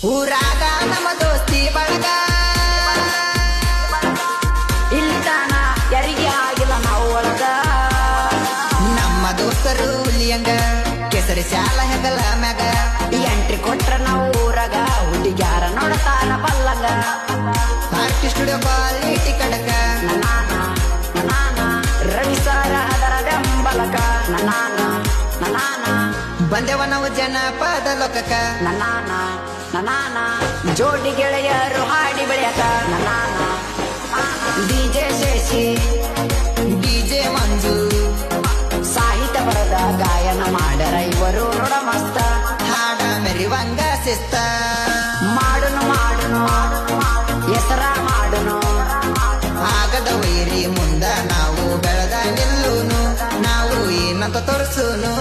ಊರಾಗ ನಮ್ಮ ದೋಸ್ತಿ ಬಳಗ ಇಲ್ತಾನ ಯಾರಿಗೆ ಆಗಿಲ್ಲ ನಾವು ಒಳಗ ನಮ್ಮ ದೋಸ್ತರು ಹುಲಿಯಂಗ ಕೆಸರಿ ಶಾಲ ಹೆಗಲ ಮ್ಯಾಗ ಎಂಟ್ರಿ ಕೊಟ್ರ ನಾವು ಊರಾಗ ಹುಡುಗ್ಯಾರ ನೋಡ್ತಾನ ಬಲ್ಲಂಗ ಆರ್ಟಿಸ್ಟ್ ಸ್ಟುಡಿಯೋ ಕ್ವಾಲಿಟಿ ಕಡಕ ನನಾನ ನನಾನ ರವಿ ಸಾರ ಅದರ ಬೆಂಬಲಕ ನನಾನ ನನಾನ ಬಂದೆವ ನಾವು ಜನಪದ ಲೋಕಕ್ಕ ನನಾನ ನನಾನ ಜೋಡಿ ಗೆಳೆಯರು ಹಾಡಿ ಬೆಳೆಯಕ ನನಾನ ಡಿಜೆ ಶೇಷಿ ಡಿಜೆ ಮಂಜು ಸಾಹಿತ್ಯ ಬರದ ಗಾಯನ ಮಾಡರ ಇವರು ನೋಡ ಮಸ್ತ ಹಾಡ ಮೆರಿವಂಗ ಶಿಸ್ತ ಮಾಡುನು ಮಾಡುನು ಹೆಸರ ಮಾಡುನು ಆಗದ ವೈರಿ ಮುಂದ ನಾವು ಬೆಳೆದ ನಿಲ್ಲುನು ನಾವು ಏನಂತ ತೋರಿಸುನು